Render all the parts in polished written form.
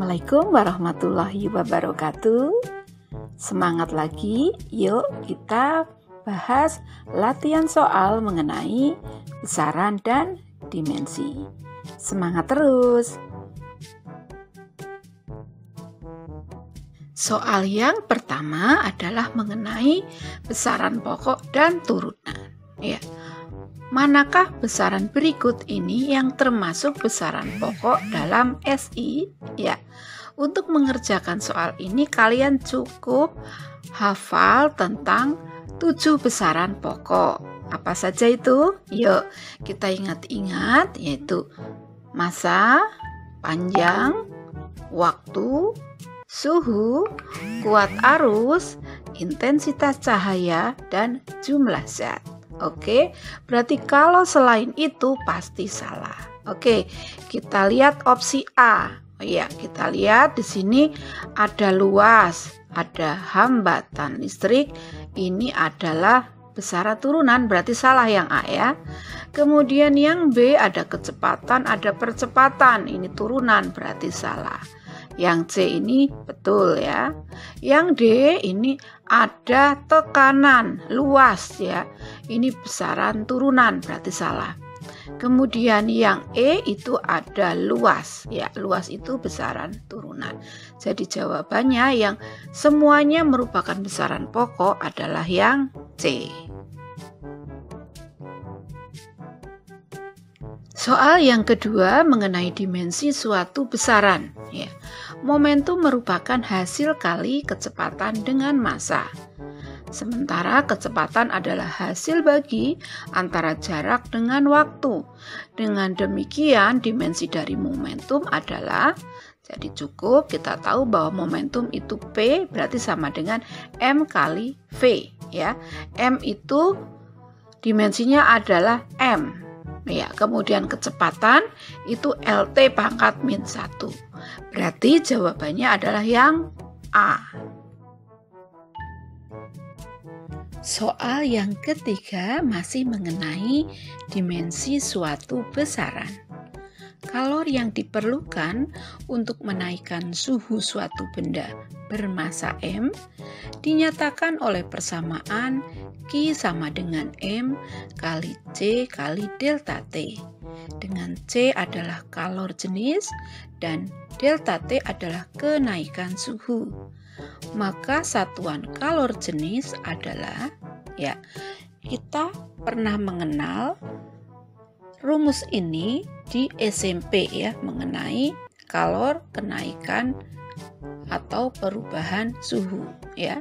Assalamualaikum warahmatullahi wabarakatuh. Semangat lagi, yuk kita bahas latihan soal mengenai besaran dan dimensi. Semangat terus. Soal yang pertama adalah mengenai besaran pokok dan turunan. Ya. Manakah besaran berikut ini yang termasuk besaran pokok dalam SI? Ya, untuk mengerjakan soal ini kalian cukup hafal tentang 7 besaran pokok. Apa saja itu? Yuk, kita ingat-ingat, yaitu massa, panjang, waktu, suhu, kuat arus, intensitas cahaya, dan jumlah zat. Oke, berarti kalau selain itu pasti salah. Oke, kita lihat opsi A. Ya, kita lihat di sini ada luas, ada hambatan listrik. Ini adalah besaran turunan, berarti salah yang A ya. Kemudian yang B ada kecepatan, ada percepatan. Ini turunan, berarti salah. Yang C ini betul ya. Yang D ini ada tekanan luas ya. Ini besaran turunan, berarti salah. Kemudian yang E itu ada luas ya. Luas itu besaran turunan. Jadi jawabannya yang semuanya merupakan besaran pokok adalah yang C. Soal yang kedua mengenai dimensi suatu besaran ya. Momentum merupakan hasil kali kecepatan dengan massa. Sementara kecepatan adalah hasil bagi antara jarak dengan waktu. Dengan demikian dimensi dari momentum adalah, jadi cukup kita tahu bahwa momentum itu P berarti sama dengan M kali V ya. M itu dimensinya adalah M. Ya, kemudian kecepatan itu LT pangkat min 1. Berarti jawabannya adalah yang A. Soal yang ketiga masih mengenai dimensi suatu besaran. Kalori yang diperlukan untuk menaikkan suhu suatu benda bermassa M dinyatakan oleh persamaan Q sama dengan M kali C kali delta T. Dengan C adalah kalor jenis dan delta T adalah kenaikan suhu. Maka satuan kalor jenis adalah, ya, kita pernah mengenal rumus ini di SMP ya, mengenai kalor kenaikan atau perubahan suhu ya.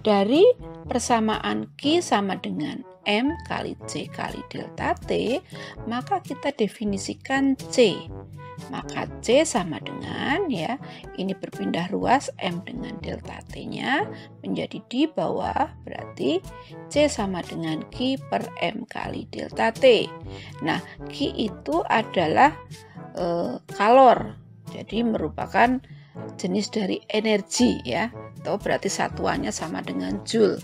Dari persamaan Q sama dengan M kali C kali delta T, maka kita definisikan C. Maka C sama dengan ya, ini berpindah ruas M dengan delta T-nya menjadi di bawah, berarti C sama dengan Q per M kali delta T. Nah, Q itu adalah kalor, jadi merupakan jenis dari energi ya, atau berarti satuannya sama dengan joule.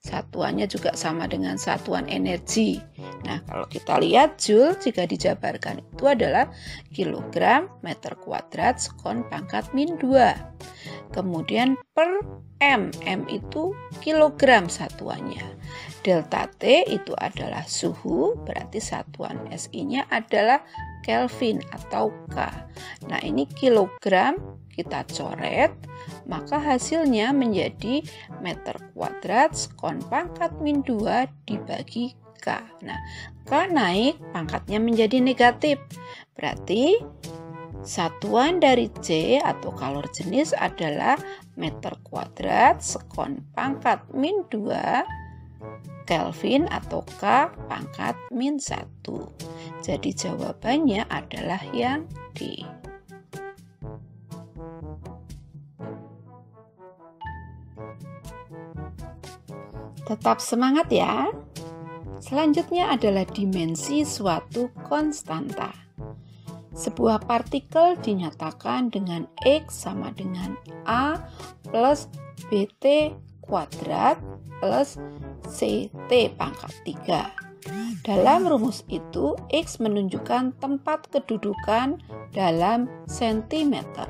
Satuannya juga sama dengan satuan energi. Nah, kalau kita lihat joule jika dijabarkan itu adalah kilogram meter kuadrat sekon pangkat min 2. Kemudian per M, M itu kilogram satuannya. Delta T itu adalah suhu, berarti satuan SI-nya adalah Kelvin atau K. Nah, ini kilogram kita coret, maka hasilnya menjadi meter kuadrat sekon pangkat min 2 dibagi K. Nah, K naik, pangkatnya menjadi negatif. Berarti satuan dari C atau kalor jenis adalah meter kuadrat sekon pangkat min 2 Kelvin atau K pangkat min 1. Jadi jawabannya adalah yang D. Tetap semangat ya. Selanjutnya adalah dimensi suatu konstanta. Sebuah partikel dinyatakan dengan X sama dengan A plus BT kuadrat plus CT pangkat 3. Dalam rumus itu, X menunjukkan tempat kedudukan dalam sentimeter.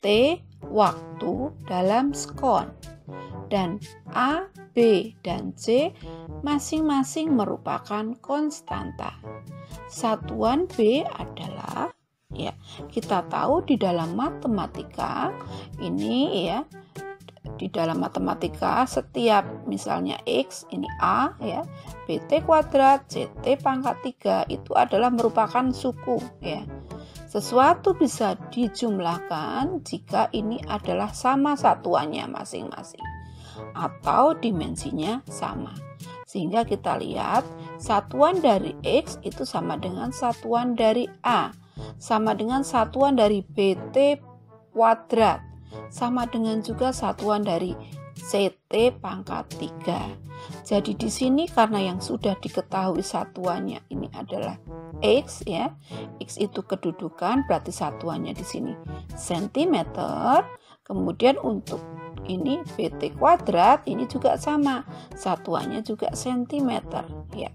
T waktu dalam sekon. Dan A, B, dan C masing-masing merupakan konstanta. Satuan B adalah, ya, kita tahu di dalam matematika ini, ya, di dalam matematika setiap misalnya X ini A, ya, BT kuadrat, CT pangkat 3 itu adalah merupakan suku, ya. Sesuatu bisa dijumlahkan jika ini adalah sama satuannya masing-masing atau dimensinya sama. Sehingga kita lihat satuan dari X itu sama dengan satuan dari A, sama dengan satuan dari BT kuadrat, sama dengan juga satuan dari CT pangkat 3. Jadi di sini karena yang sudah diketahui satuannya ini adalah X, ya. X itu kedudukan, berarti satuannya di sini cm. Kemudian untuk ini BT kuadrat ini juga sama, satuannya juga cm, ya.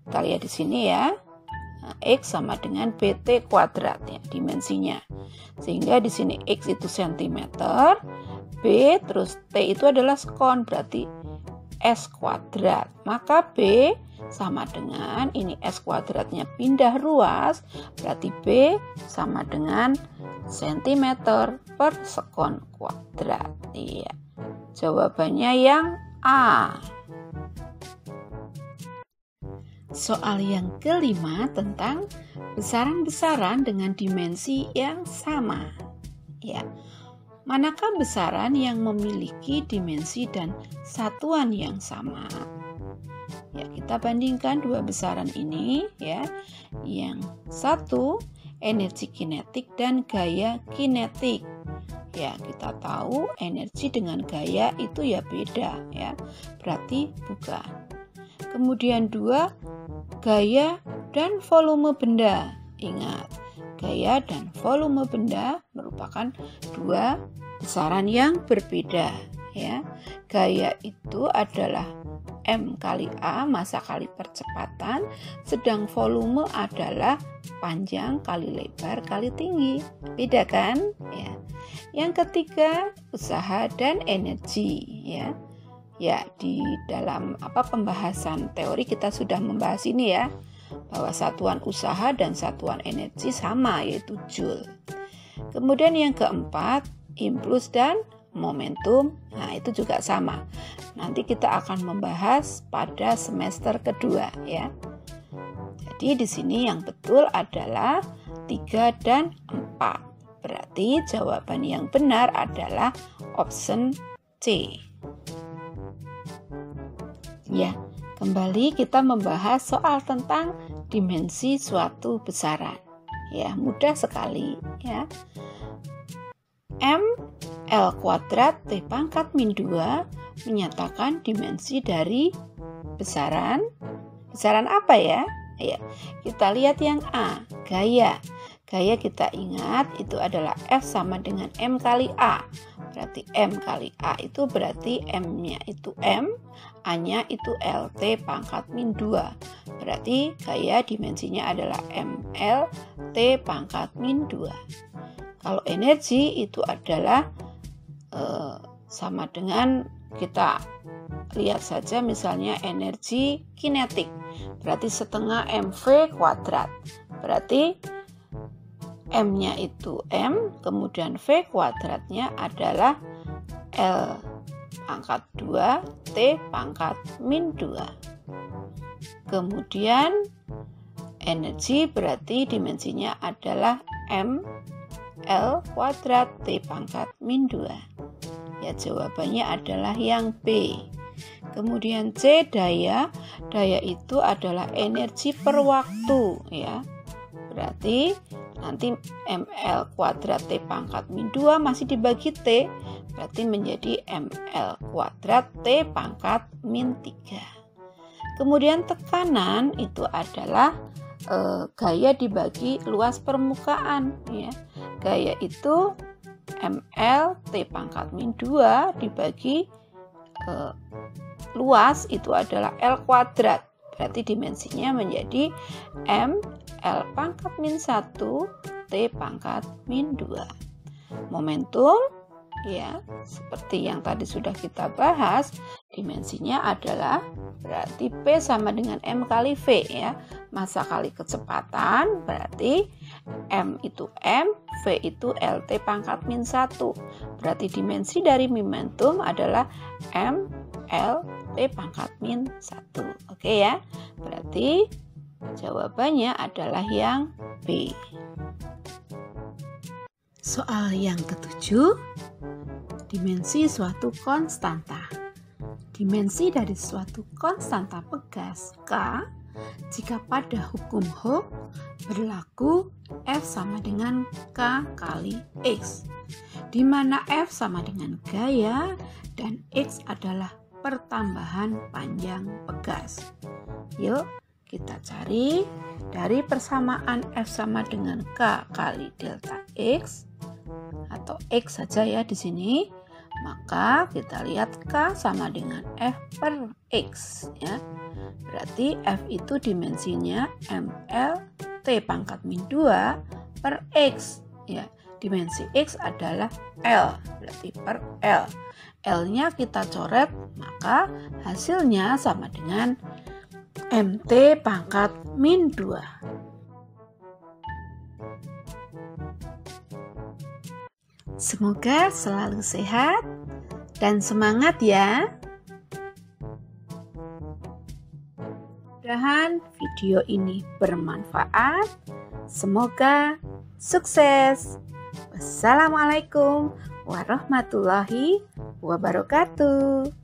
Kita lihat di sini, ya. Nah, X sama dengan BT kuadrat, ya, dimensinya. Sehingga di sini X itu cm, B terus T itu adalah sekon, berarti S kuadrat. Maka B sama dengan ini S kuadratnya pindah ruas, berarti B sama dengan cm per sekon kuadrat. Iya. Jawabannya yang A. Soal yang kelima tentang besaran-besaran dengan dimensi yang sama. Ya. Manakah besaran yang memiliki dimensi dan satuan yang sama? Ya, kita bandingkan dua besaran ini, ya. Yang satu energi kinetik dan gaya kinetik. Ya, kita tahu energi dengan gaya itu ya beda, ya. Berarti bukan. Kemudian dua, gaya dan volume benda. Ingat, gaya dan volume benda merupakan dua besaran yang berbeda, ya. Gaya itu adalah M kali A, massa kali percepatan, sedang volume adalah panjang kali lebar kali tinggi. Beda kan? Ya. Yang ketiga, usaha dan energi, ya. Ya, di dalam pembahasan teori kita sudah membahas ini, ya, bahwa satuan usaha dan satuan energi sama, yaitu Joule. Kemudian yang keempat, impuls dan momentum. Nah, itu juga sama. Nanti kita akan membahas pada semester kedua, ya. Jadi di sini yang betul adalah 3 dan 4. Berarti jawaban yang benar adalah option C. Ya, kembali kita membahas soal tentang dimensi suatu besaran. Ya, mudah sekali, ya. M L kuadrat T pangkat min 2 menyatakan dimensi dari besaran apa, ya? Ya, kita lihat yang A, gaya. Gaya kita ingat itu adalah F sama dengan M kali A. Berarti M kali A itu berarti M-nya itu M, A-nya itu LT pangkat min 2. Berarti gaya dimensinya adalah ML T pangkat min 2. Kalau energi itu adalah sama dengan, kita lihat saja misalnya energi kinetik. Berarti setengah MV kuadrat. Berarti M-nya itu M, kemudian V kuadratnya adalah L pangkat 2 T pangkat min 2. Kemudian energi berarti dimensinya adalah M L kuadrat T pangkat min 2. Ya, jawabannya adalah yang B. Kemudian C, daya. Daya itu adalah energi per waktu, ya. Berarti nanti ML kuadrat T pangkat min 2 masih dibagi T, berarti menjadi ML kuadrat T pangkat min 3. Kemudian tekanan itu adalah gaya dibagi luas permukaan, ya. Gaya itu ML T pangkat min 2 dibagi luas itu adalah L kuadrat. Berarti dimensinya menjadi M L pangkat min 1 T pangkat min 2. momentum, ya, seperti yang tadi sudah kita bahas, dimensinya adalah berarti P sama dengan M kali V, ya. Massa kali kecepatan berarti M itu M, V itu LT pangkat min 1. Berarti dimensi dari momentum adalah M LT pangkat min 1. Oke ya. Berarti jawabannya adalah yang B. Soal yang ketujuh, dimensi suatu konstanta. Dimensi dari suatu konstanta pegas K jika pada hukum Hooke berlaku F sama dengan K kali X, di mana F sama dengan gaya dan X adalah pertambahan panjang pegas. Yuk kita cari dari persamaan F sama dengan K kali delta X atau X saja ya di sini. Maka kita lihat K sama dengan F per X, ya. Berarti F itu dimensinya ML T pangkat min 2 per X, ya. Dimensi X adalah L, berarti per L. L-nya kita coret, maka hasilnya sama dengan MT pangkat min 2. Semoga selalu sehat dan semangat ya. Mudah-mudahan video ini bermanfaat. Semoga sukses. Wassalamualaikum warahmatullahi wabarakatuh.